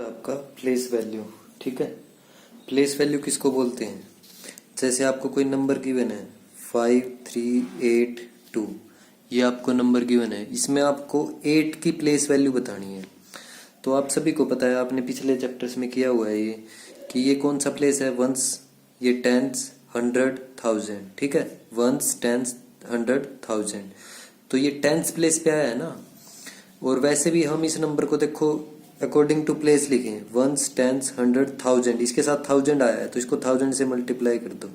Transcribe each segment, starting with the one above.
आपका place value. ठीक है, प्लेस वैल्यू किसको बोलते हैं? जैसे आपको कोई नंबर गिवन है 5382, ये आपको नंबर गिवन है, इसमें आपको 8 की प्लेस वैल्यू बतानी है। तो आप सभी को पता है, आपने पिछले चैप्टर्स में किया हुआ है ये कि ये कौन सा प्लेस है, वंस, ये टेंस, हंड्रेड, थाउजेंड। ठीक है, वंस, टेंस, हंड्रेड, थाउजेंड, तो ये टेंस प्लेस पे आया है ना। और वैसे भी हम इस नंबर को देखो अकॉर्डिंग टू प्लेस लिखें, वंस, टेंस, हंड्रेड, थाउजेंड, इसके साथ थाउजेंड आया है तो इसको थाउजेंड से मल्टीप्लाई कर दो,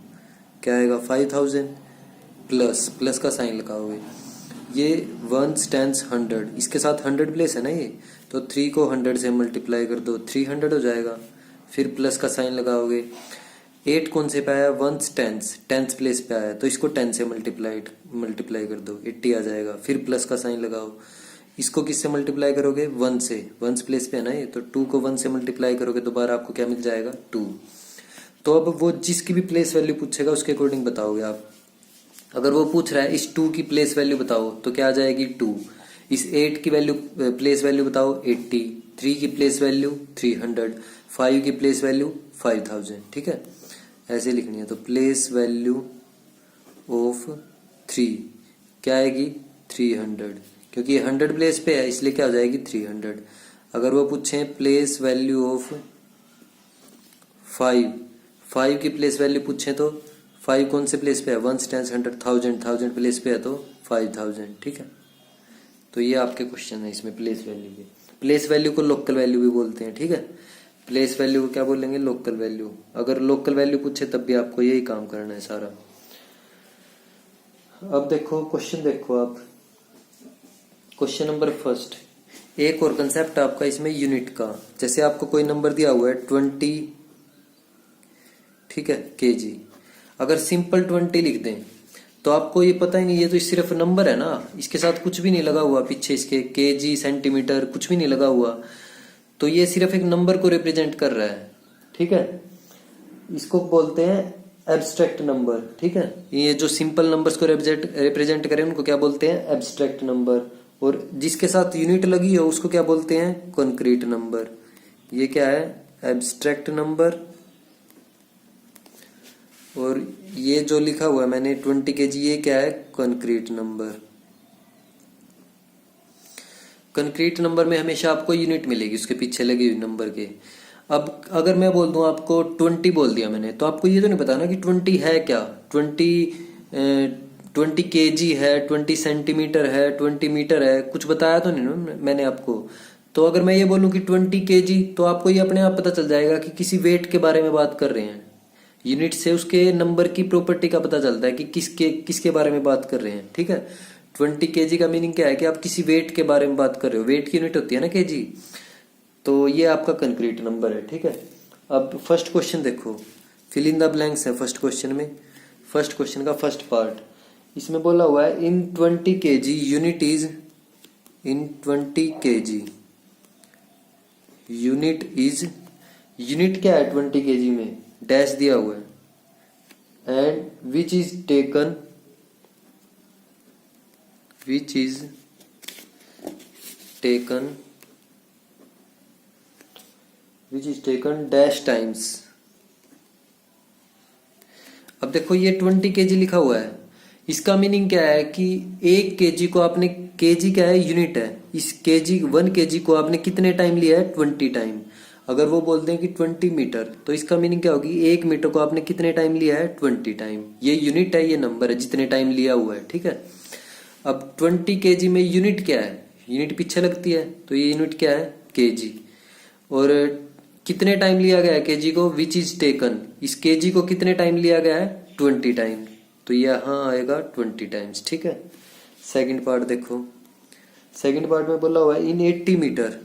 क्या आएगा 5000 प्लस प्लस का साइन लगाओगे। ये वंस, टेंस, हंड्रेड, इसके साथ हंड्रेड प्लेस है ना ये, तो 3 को 100 से मल्टीप्लाई कर दो, 300 हो जाएगा। फिर प्लस का साइन लगाओगे। 8 कौन से पे आया, वंस, टेंस, टेंस प्लेस पे आया तो इसको 10 से मल्टीप्लाई कर दो, 80 आ जाएगा। फिर प्लस का साइन लगाओ, इसको किससे मल्टीप्लाई करोगे, 1 से, वंस प्लेस पे है ना ये, तो 2 को 1 से मल्टीप्लाई करोगे, दोबारा आपको क्या मिल जाएगा 2। तो अब वो जिसकी भी प्लेस वैल्यू पूछेगा उसके अकॉर्डिंग बताओगे आप। अगर वो पूछ रहा है इस 2 की प्लेस वैल्यू बताओ तो क्या आ जाएगी 2। इस 8 की वैल्यू प्लेस वैल्यू बताओ 80, 3 की प्लेस वैल्यू 300, 5 की प्लेस वैल्यू 5000। ठीक है, ऐसे लिखनी है। तो प्लेस वैल्यू ऑफ 3 क्या आएगी 300, क्योंकि ये 100 प्लेस पे है इसलिए क्या हो जाएगी 300। अगर वो पूछे प्लेस वैल्यू ऑफ 5 की प्लेस वैल्यू पूछे तो 5 कौन से प्लेस पे है, ones, tens, hundred, thousand place पे है तो 5000। ठीक है, तो ये आपके क्वेश्चन है इसमें प्लेस वैल्यू के। प्लेस वैल्यू को लोकल वैल्यू भी बोलते हैं। ठीक है, प्लेस वैल्यू को क्या बोलेंगे, लोकल वैल्यू। अगर लोकल वैल्यू पूछे तब भी आपको यही काम करना है सारा। अब देखो क्वेश्चन, देखो आप क्वेश्चन नंबर फर्स्ट। एक और कंसेप्ट आपका इसमें यूनिट का। जैसे आपको कोई नंबर दिया हुआ है 20, ठीक है, केजी। अगर सिंपल 20 लिख दें तो आपको ये पता ही नहीं, ये तो सिर्फ नंबर है ना, इसके साथ कुछ भी नहीं लगा हुआ पीछे, इसके केजी, सेंटीमीटर कुछ भी नहीं लगा हुआ, तो ये सिर्फ एक नंबर को रिप्रेजेंट कर रहा है। ठीक है, इसको बोलते हैं एब्स्ट्रैक्ट नंबर। ठीक है, ये जो सिंपल नंबर्स को रिप्रेजेंट करें उनको क्या बोलते हैं, एब्स्ट्रैक्ट नंबर। और जिसके साथ यूनिट लगी हो उसको क्या बोलते हैं, कॉन्क्रीट नंबर। ये क्या है, एब्स्ट्रैक्ट नंबर। और ये जो लिखा हुआ है मैंने 20 केजी, ये क्या है, कॉन्क्रीट नंबर। कॉन्क्रीट नंबर में हमेशा आपको यूनिट मिलेगी उसके पीछे लगी हुई नंबर के। अब अगर मैं बोल दूं आपको 20 बोल दिया मैंने, तो आपको ये तो नहीं पता ना कि 20 है क्या। 20 केजी है, 20 सेंटीमीटर है, 20 मीटर है, कुछ बताया तो नहीं ना मैंने आपको। तो अगर मैं ये बोलूं कि 20 केजी, तो आपको ये अपने आप पता चल जाएगा कि किसी वेट के बारे में बात कर रहे हैं। यूनिट से उसके नंबर की प्रॉपर्टी का पता चलता है कि किसके बारे में बात कर रहे हैं। ठीक है, 20 केजी का मीनिंग क्या है कि आप किसी वेट के बारे में बात कर रहे हो, वेट की यूनिट होती है ना केजी। तो ये आपका कंक्रीट नंबर है। ठीक है, अब फर्स्ट क्वेश्चन देखो, फिल इन द ब्लैंक्स है फर्स्ट क्वेश्चन में। फर्स्ट क्वेश्चन का फर्स्ट पार्ट, इसमें बोला हुआ है इन 20 KG unit is, in 20 KG unit is, unit क्या है 20 केजी में, डैश दिया हुआ है, and which is taken, which is taken, which is taken dash times. अब देखो ये 20 केजी लिखा हुआ है, इसका मीनिंग क्या है कि 1 केजी को आपने, केजी क्या है, यूनिट है, इस केजी 1 केजी को आपने कितने टाइम लिया है, 20 टाइम। अगर वो बोलते हैं कि 20 मीटर, तो इसका मीनिंग क्या होगी, 1 मीटर को आपने कितने टाइम लिया है, 20 टाइम। ये यूनिट है, ये नंबर है जितने टाइम लिया हुआ है। ठीक है, अब 20 केजी में यूनिट क्या है, यूनिट पीछे लगती है, तो ये यूनिट क्या है, केजी। और कितने टाइम लिया गया है केजी को, विच इज टेकन, इस केजी को कितने टाइम लिया गया है, 20 टाइम, तो यहाँ आएगा 20 टाइम्स। ठीक है, सेकंड पार्ट देखो। सेकंड पार्ट में बोला हुआ है in 80 metre,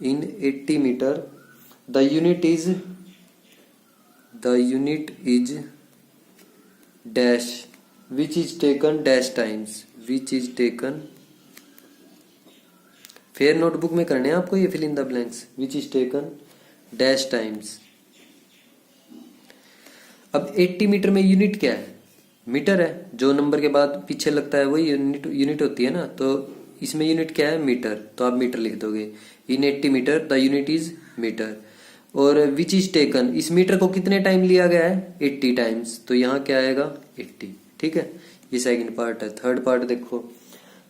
in 80 metre the unit is, the unit is dash, which is taken dash times, which is taken, fair notebook में करने हैं आपको ये fill in the blanks, which is taken dash times. अब 80 मीटर में unit क्या है, metre है, जो नंबर के बाद पीछे लगता है वही यूनिट होती है ना, तो इसमें यूनिट क्या है, मीटर, तो आप मीटर लिख दोगे। In 80 metre the unit is metre. और विच इज टेकन, इस मीटर को कितने टाइम लिया गया है 80 टाइम्स, तो यहाँ क्या आएगा 80। ठीक है, ये सेकंड पार्ट है। थर्ड पार्ट देखो,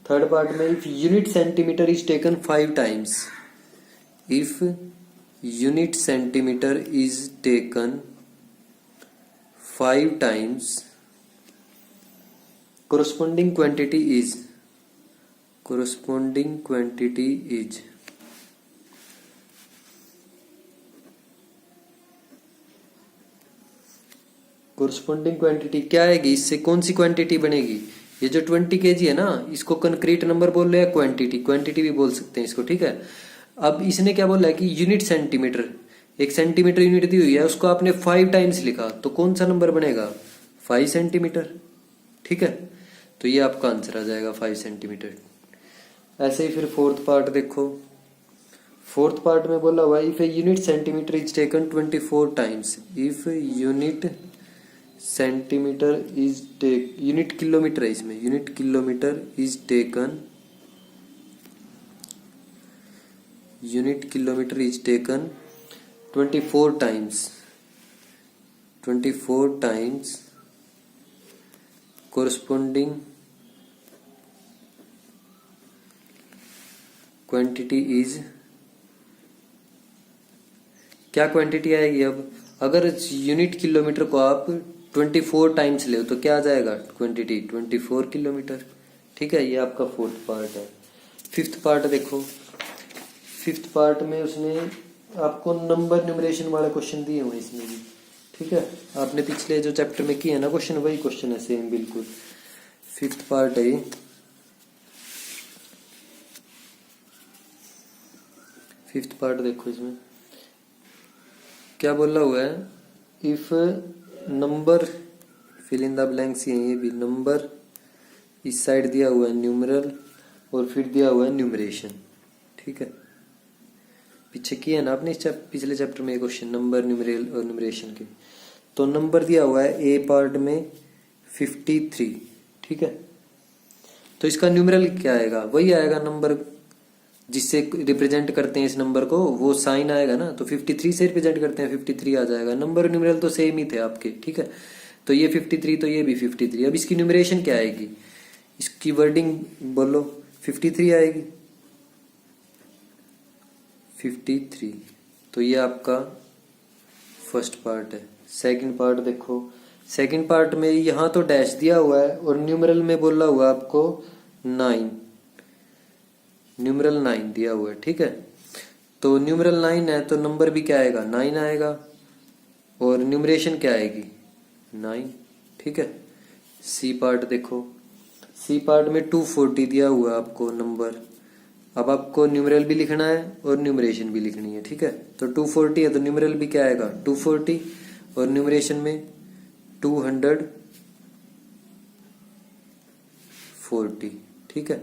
थर्ड पार्ट में if unit centimetre is taken 5 times, if unit centimetre is taken 5 times corresponding quantity is corresponding quantity क्या आएगी, इससे कौन सी क्वांटिटी बनेगी। ये जो 20 kg है ना, इसको कंक्रीट नंबर बोल रहे हैं, क्वांटिटी भी बोल सकते हैं इसको। ठीक है, अब इसने क्या बोला है कि यूनिट सेंटीमीटर, एक सेंटीमीटर यूनिट दी हुई है, उसको आपने 5 टाइम्स लिखा, तो कौन सा नंबर बनेगा 5 सेंटीमीटर। ठीक है, तो ये आपका आंसर आ जाएगा 5 सेंटीमीटर। ऐसे ही फिर फोर्थ पार्ट देखो, फोर्थ पार्ट में बोला हुआ if a unit centimetre is taken 24 times, if unit centimetre is unit kilometre है इसमें, unit kilometre is taken 24 times corresponding quantity is, क्या क्वांटिटी आएगी। अब अगर यूनिट किलोमीटर को आप 24 टाइम्स ले तो क्या आ जाएगा क्वांटिटी 24 किलोमीटर। ठीक है, ये आपका फोर्थ पार्ट है। फिफ्थ पार्ट देखो, फिफ्थ पार्ट में उसने आपको नंबर न्यूमरेशन वाले क्वेश्चन दिए हुए इसमें भी। ठीक है, आपने पिछले जो चैप्टर में किया ना क्वेश्चन, वही क्वेश्चन है सेम बिल्कुल। फिफ्थ पार्ट है, फिफ्थ पार्ट देखो, इसमें क्या बोला हुआ है, if number fill in the blanks, ये भी नंबर इस साइड दिया हुआ है न्यूमरल और फिर दिया हुआ है न्यूमरेशन। ठीक है, पीछे किया ना आपने पिछले चैप्टर में क्वेश्चन नंबर न्यूमरल और न्यूमरेशन के। तो नंबर दिया हुआ है ए पार्ट में 53। ठीक है, तो इसका न्यूमरल क्या आएगा, वही आएगा नंबर जिससे रिप्रेजेंट करते हैं इस नंबर को, वो साइन आएगा ना, तो 53 से रिप्रेजेंट करते हैं 53 आ जाएगा। नंबर और न्यूमरल तो सेम ही थे आपके। ठीक है, तो ये 53 तो ये भी 53। अब इसकी न्यूमरेशन क्या आएगी, इसकी वर्डिंग बोलो, 53 आएगी 53। तो ये आपका फर्स्ट पार्ट है। सेकंड पार्ट देखो, सेकंड पार्ट में यहाँ तो डैश दिया हुआ है और न्यूमरल में बोला हुआ आपको 9, न्यूमरल 9 दिया हुआ है। ठीक है, तो न्यूमरल 9 है तो नंबर भी क्या आएगा 9 आएगा और न्यूमरेशन क्या आएगी 9। ठीक है, सी पार्ट देखो, सी पार्ट में 240 दिया हुआ है आपको नंबर। अब आपको न्यूमरल भी लिखना है और न्यूमरेशन भी लिखनी है। ठीक है, तो 240 है तो न्यूमरल भी क्या आएगा 240 और न्यूमरेशन में 240। ठीक है,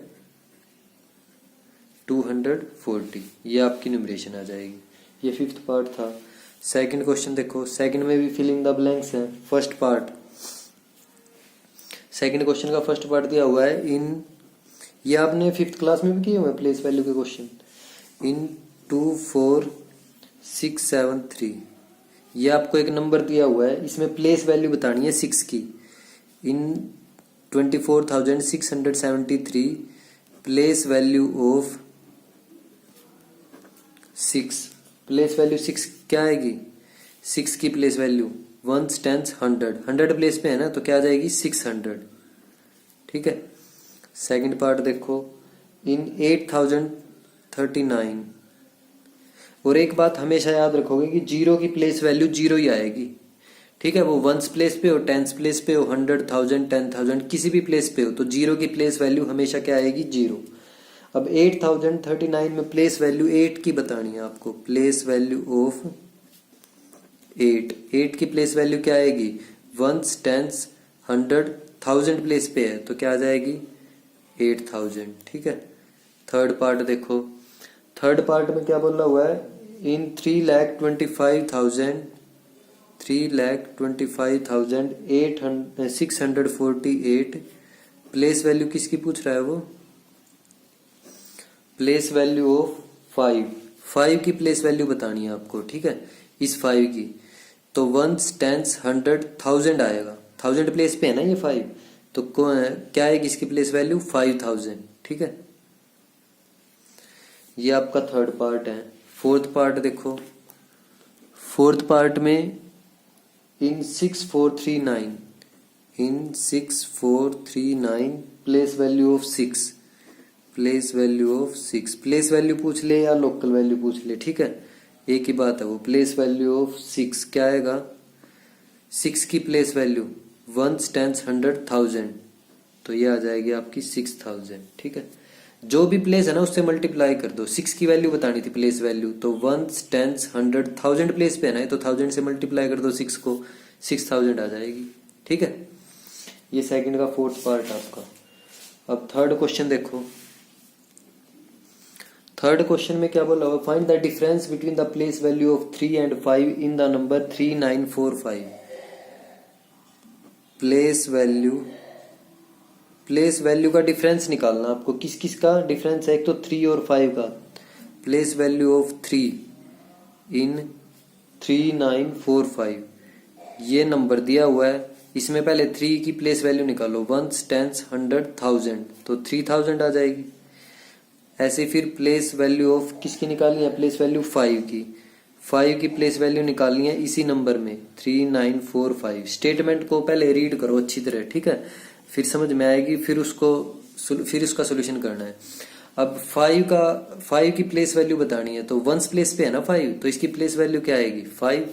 240 ये आपकी न्यूमरेशन आ जाएगी। ये फिफ्थ पार्ट था। सेकंड क्वेश्चन देखो, सेकंड में भी फिलिंग द ब्लैंक्स है। फर्स्ट पार्ट, सेकंड क्वेश्चन का फर्स्ट पार्ट दिया हुआ है इन, ये आपने फिफ्थ क्लास में भी किए हुए हैं प्लेस वैल्यू के क्वेश्चन, इन 24673। ये आपको एक नंबर दिया हुआ है, इसमें प्लेस वैल्यू बतानी है 6 की। इन 24,673 place value of 6, place value 6 क्या आएगी, 6 की प्लेस वैल्यू 1 10 100 प्लेस पे है ना, तो क्या आ जाएगी 600। ठीक है, सेकंड पार्ट देखो, इन 8039। और एक बात हमेशा याद रखोगे कि जीरो की प्लेस वैल्यू जीरो ही आएगी। ठीक है, वो 1s प्लेस पे हो, 10s प्लेस पे हो, 100 1000 10,000 किसी भी प्लेस पे हो, तो जीरो की प्लेस वैल्यू हमेशा क्या आएगी जीरो। अब 8039 में प्लेस वैल्यू 8 की बतानी है आपको, प्लेस वैल्यू ऑफ 8 की प्लेस वैल्यू क्या आएगी 1s 10s 100 1000 प्लेस पे है तो क्या आ जाएगी 8000। ठीक है, थर्ड पार्ट देखो, थर्ड पार्ट में क्या बोला हुआ है, इन 3,25,648 प्लेस वैल्यू किसकी पूछ रहा है वो, प्लेस वैल्यू ऑफ 5। फाइव की प्लेस वैल्यू बतानी है आपको, ठीक है, इस फाइव की। तो वंस, टेंस, हंड्रेड, थाउजेंड आएगा, थाउजेंड प्लेस पे है ना ये फाइव, तो क्या आएगी इसकी प्लेस वैल्यू 5000, ठीक है। ये आपका थर्ड पार्ट है। फोर्थ पार्ट देखो, फोर्थ पार्ट में इन 6439 place value of six, place value of six, place value पूछ ले या लोकल वैल्यू पूछ ले, ठीक है, एक ही बात है वो। प्लेस वैल्यू ऑफ सिक्स क्या आएगा, सिक्स की place value ones, tens, hundred, thousand, तो ये आ जाएगी आपकी 6000, ठीक है। जो भी प्लेस है ना उससे मल्टीप्लाई कर दो, सिक्स की वैल्यू बतानी थी प्लेस वैल्यू, तो ones, tens, hundred, thousand place पे है ना, तो थाउजेंड से मल्टीप्लाई कर दो सिक्स को, 6000 आ जाएगी, ठीक है। ये सेकंड का फोर्थ पार्ट आपका। अब थर्ड क्वेश्चन देखो, थर्ड क्वेश्चन में क्या बोला हुआ, find the difference between the place value of 3 and 5 in the number 3945। Place value का डिफरेंस निकालना आपको, किस किस का डिफरेंस है, एक तो 3 और 5 का। प्लेस वैल्यू ऑफ 3 इन 3945, ये नंबर दिया हुआ है, इसमें पहले 3 की प्लेस वैल्यू निकालो, वंस, टेंस, हंड्रेड, थाउजेंड, तो 3000 आ जाएगी। ऐसे फिर प्लेस वैल्यू ऑफ किसकी निकालनी है, प्लेस वैल्यू 5 की, 5 की प्लेस वैल्यू निकालनी है इसी नंबर में 3945। स्टेटमेंट को पहले रीड करो अच्छी तरह, ठीक है, फिर समझ में आएगी, फिर उसका सोल्यूशन करना है। अब 5 की प्लेस वैल्यू बतानी है, तो वंस प्लेस पे है ना 5, तो इसकी प्लेस वैल्यू क्या आएगी 5।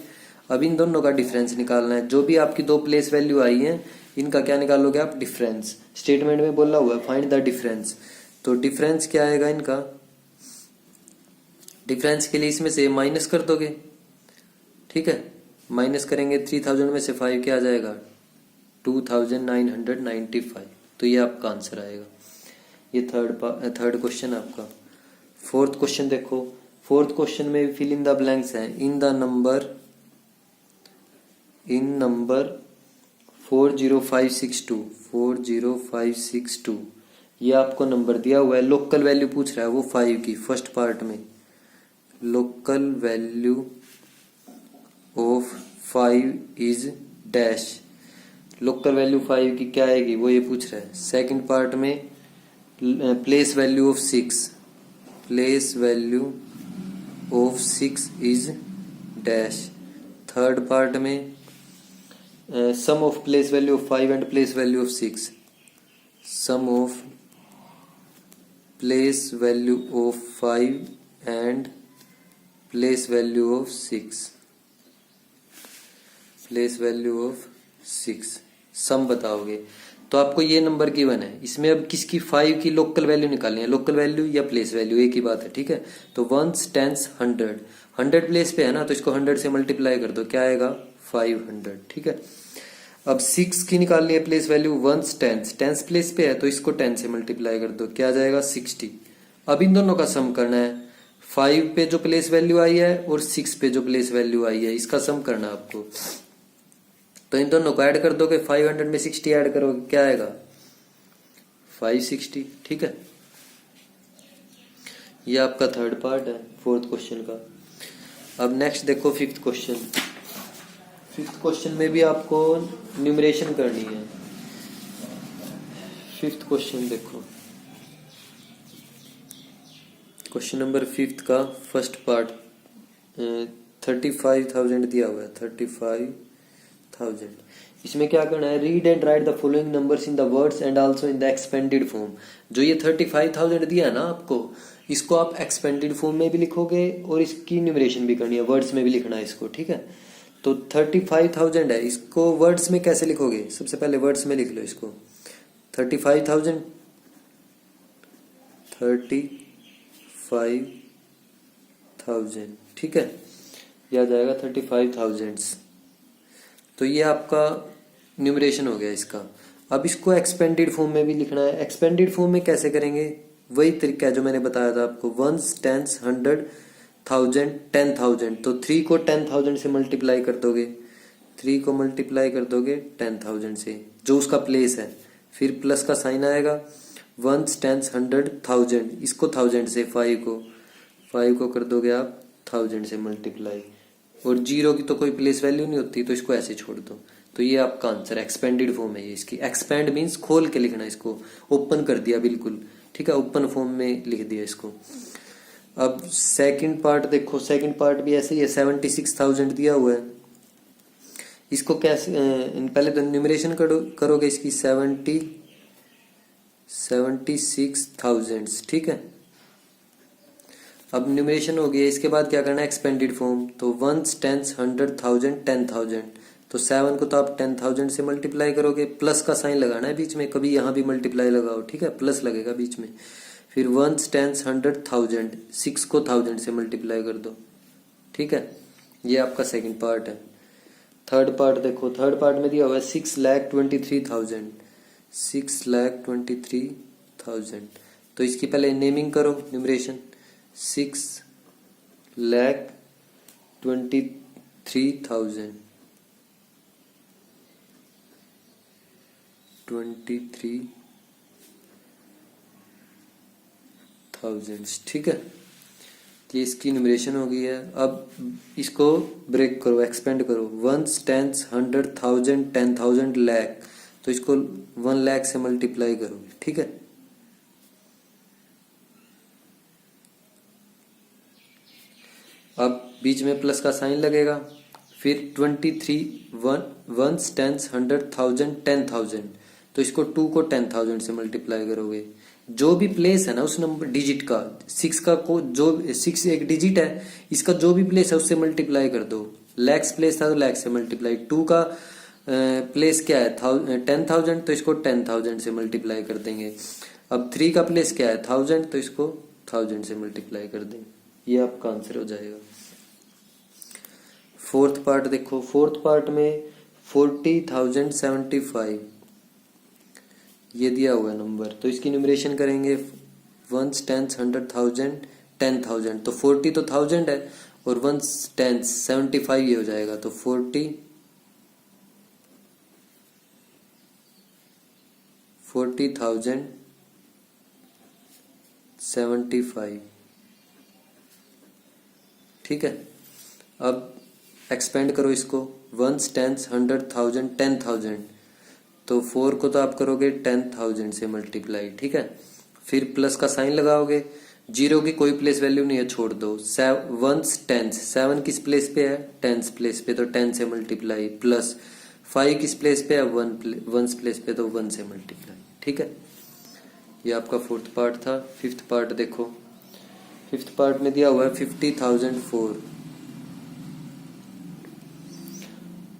अब इन दोनों का डिफरेंस निकालना है, जो भी आपकी दो प्लेस वैल्यू आई है इनका क्या निकालोगे आप, डिफरेंस। स्टेटमेंट में बोला हुआ है फाइंड द डिफरेंस, तो डिफरेंस क्या आएगा इनका, डिफरेंस के लिए इसमें से माइनस कर दोगे, ठीक है, माइनस करेंगे 3000 में से 5 क्या आ जाएगा 2995, तो ये आपका आंसर आएगा। ये थर्ड क्वेश्चन आपका। फोर्थ क्वेश्चन देखो, फोर्थ क्वेश्चन में फिल इन द ब्लैंक्स है, इन नंबर 40562, ये आपको नंबर दिया हुआ है, लोकल वैल्यू पूछ रहा है वो 5 की, फर्स्ट पार्ट में local value of 5 is dash, local value 5 की क्या आएगी वो ये पूछ रहा है। सेकंड पार्ट में place value of 6, place value of 6 is dash. Third part में sum of place value of 5 and place value of 6, sum of place value of 5 and place value of 6, place value of 6 sum बताओगे, तो आपको ये number given है, इसमें अब किसकी 5 की लोकल वैल्यू निकालनी है, लोकल वैल्यू या प्लेस वैल्यू एक ही बात है, ठीक है। तो वंस, टेंस, हंड्रेड, 100 प्लेस पे है ना, तो इसको 100 से मल्टीप्लाई कर दो, क्या आएगा 500, ठीक है। अब 6 की निकालनी है place value, ones, tens place पे है तो इसको 10 से मल्टीप्लाई कर दो, क्या आ जाएगा 60। अब इन दोनों का सम करना है, 5 पे जो प्लेस वैल्यू आई है और 6 पे जो प्लेस वैल्यू आई है, इसका सम करना है आपको। तो इन दोनों को ऐड कर दोगे, 500 में 60 ऐड करोगे, क्या आएगा 560, ठीक है। ये आपका थर्ड पार्ट है फोर्थ क्वेश्चन का। अब नेक्स्ट देखो फिफ्थ क्वेश्चन। फिफ्थ क्वेश्चन में भी आपको न्यूमरेशन करनी है। फिफ्थ क्वेश्चन देखो, क्वेश्चन नंबर फिफ्थ का फर्स्ट पार्ट 35,000 दिया हुआ है, 35,000। इसमें क्या करना है, read and right the following numbers in the words and also in the expanded form. जो ये 35,000 दिया है ना आपको, इसको आप एक्सपेंडेड फॉर्म में भी लिखोगे और इसकी न्यूमरेशन भी करनी है, वर्ड्स में भी लिखना है इसको, ठीक है। तो 35,000 है, इसको वर्ड्स में कैसे लिखोगे, सबसे पहले वर्ड्स में लिख लो इसको, 35,000, 35,000, ठीक है, यह आ जाएगा 35,000। तो ये आपका न्यूमरेशन हो गया इसका। अब इसको एक्सपेंडेड फॉर्म में भी लिखना है। एक्सपेंडेड फॉर्म में कैसे करेंगे, वही तरीका है जो मैंने बताया था आपको, वंस, टेंस, 100, 1000, 10,000। तो 3 को 10,000 से मल्टीप्लाई कर दोगे, 3 को मल्टीप्लाई कर दोगे 10,000 से, जो उसका प्लेस है, फिर प्लस का साइन आएगा, वंस, टेंस, 100, 1000, इसको 1000 से, 5 को कर दोगे आप 1000 से मल्टीप्लाई, और 0 की तो कोई प्लेस वैल्यू नहीं होती, तो इसको ऐसे छोड़ दो। तो ये आपका आंसर एक्सपेंडेड फॉर्म है ये इसकी। एक्सपेंड मीन्स खोल के लिखना, इसको ओपन कर दिया बिल्कुल, ठीक है, ओपन फॉर्म में लिख दिया इसको। अब सेकंड पार्ट देखो, सेकंड पार्ट भी ऐसे ही है, 76,000 दिया हुआ है। इसको कैसे, पहले तो न्यूमरेशन करोगे इसकी 76,000, ठीक है। अब न्यूमरेशन हो गया, इसके बाद क्या करना है, एक्सपेंडेड फॉर्म। तो 1s, 10s, 100,000, 10,000, तो 7 को तो आप 10,000 से मल्टीप्लाई करोगे, प्लस का साइन लगाना है बीच में, कभी यहाँ भी मल्टीप्लाई लगाओ, ठीक है, प्लस लगेगा बीच में। फिर 1s, 10s, 100,000, 6 को 1000 से मल्टीप्लाई कर दो, ठीक है। ये आपका सेकंड पार्ट है। थर्ड पार्ट देखो, थर्ड पार्ट में दिया हुआ है 6,23,000, 6,23,000। तो इसकी पहले नेमिंग करो, न्यूमरेशन 6,23,000, 23,000, ठीक है। ये इसकी न्यूमरेशन हो गई है। अब इसको ब्रेक करो, एक्सपेंड करो, 1s, 10s, 100,000, 10,000, लाख, तो इसको 1 लाख से मल्टीप्लाई करो, ठीक है। अब बीच में प्लस का साइन लगेगा। फिर 1s, 10s, 100,000, 10,000, तो इसको 2 को 10,000 से मल्टीप्लाई करोगे। जो भी प्लेस है ना उस नंबर डिजिट का, 6 का को जो 6 एक डिजिट है, इसका जो भी प्लेस है उससे मल्टीप्लाई कर दो। लैक्स प्लेस था तो लैक्स से मल्टीप्लाई, 2 का प्लेस क्या है 10,000, तो इसको 10,000 से मल्टीप्लाई कर देंगे। अब 3 का प्लेस क्या है 1000, तो इसको 1000 से मल्टीप्लाई कर देंगे। ये आपका आंसर हो जाएगा। फोर्थ पार्ट देखो, फोर्थ पार्ट में 40,075 ये दिया हुआ है नंबर, तो इसकी न्यूमरेशन करेंगे 1s, 10s, 100,000, 10,000, तो 40 तो 1000 है, और 1s, 10s, 75 ये हो जाएगा, तो 40,075, ठीक है। अब एक्सपेंड करो इसको, 1s, 10s, 100,000, 10,000, तो 4 को तो आप करोगे 10,000 से मल्टीप्लाई, ठीक है। फिर प्लस का साइन लगाओगे, 0 की कोई प्लेस वैल्यू नहीं है, छोड़ दो। 1s, 10s, 7 किस प्लेस पे है 10s प्लेस पे, तो 10 से मल्टीप्लाई, प्लस 5 किस प्लेस पे है 1s प्लेस पे, तो 1 से मल्टीप्लाई, ठीक है। ये आपका फोर्थ पार्ट था। फिफ्थ पार्ट देखो, फिफ्थ पार्ट में दिया हुआ है 50,004।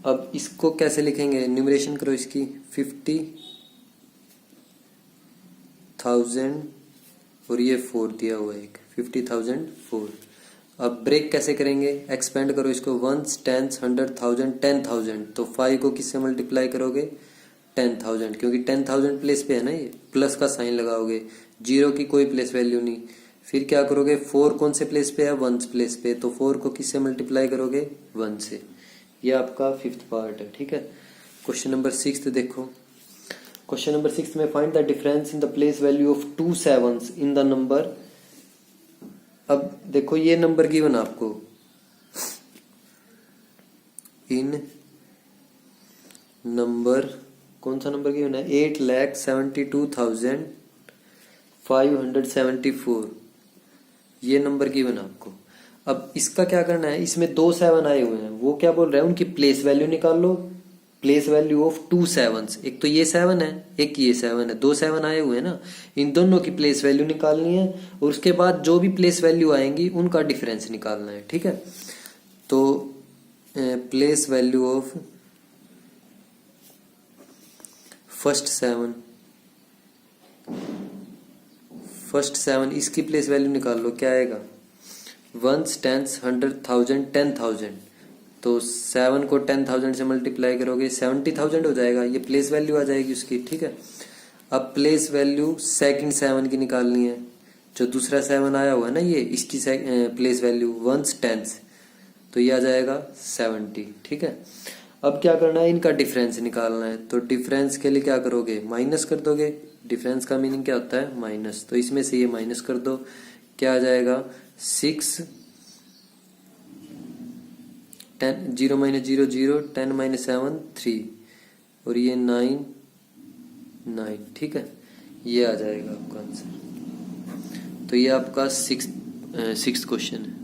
अब इसको कैसे लिखेंगे, न्यूमरेशन करो इसकी 50,000 और ये 4 दिया हुआ है एक, 50,004। अब ब्रेक कैसे करेंगे, एक्सपेंड करो इसको, 1s, 10s, 100,000, 10,000, तो 5 को किससे मल्टीप्लाई करोगे 10,000, क्योंकि 10,000 प्लेस पे है ना, ये प्लस का साइन लगाओगे, 0 की कोई प्लेस वैल्यू नहीं। फिर क्या करोगे, 4 कौन से प्लेस पे है 1s प्लेस पे, तो 4 को किससे मल्टीप्लाई करोगे 1 से। ये आपका फिफ्थ पार्ट है, ठीक है। क्वेश्चन नंबर 6 देखो, क्वेश्चन नंबर 6 में find the difference in the place value of 2 sevens in the number. अब देखो ये नंबर गिवन आपको, इन नंबर, कौन सा नंबर गिवन है 8,72,574, ये नंबर गिवन आपको। अब इसका क्या करना है, इसमें 2 7 आए हुए हैं, वो क्या बोल रहे हैं उनकी प्लेस वैल्यू निकाल लो, प्लेस वैल्यू ऑफ 2 sevens, एक तो ये 7 है एक ये 7 है, 2 7 आए हुए हैं ना, इन दोनों की प्लेस वैल्यू निकालनी है, और उसके बाद जो भी प्लेस वैल्यू आएंगी उनका डिफरेंस निकालना है, ठीक है। तो प्लेस वैल्यू ऑफ फर्स्ट 7, इसकी प्लेस वैल्यू निकाल लो, क्या आएगा 1s, 10s, 100,000, 10,000, तो 7 को 10,000 से मल्टीप्लाई करोगे 70,000 हो जाएगा, ये प्लेस वैल्यू आ जाएगी उसकी, ठीक है। अब प्लेस वैल्यू सेकंड 7 की निकालनी है, जो दूसरा 7 आया हुआ है ना ये, इसकी प्लेस वैल्यू 1s, 10s, तो ये आ जाएगा 70, ठीक है। अब क्या करना है, इनका डिफरेंस निकालना है, तो डिफरेंस के लिए क्या करोगे माइनस कर दोगे, डिफरेंस का मीनिंग क्या होता है माइनस, तो इसमें से ये माइनस कर दो, क्या आ जाएगा 6, 10, 0 - 0 0, 10 - 7 3, और ये 9 9। ठीक है, ये आ जाएगा आपका आंसर। तो ये आपका सिक्स्थ क्वेश्चन है।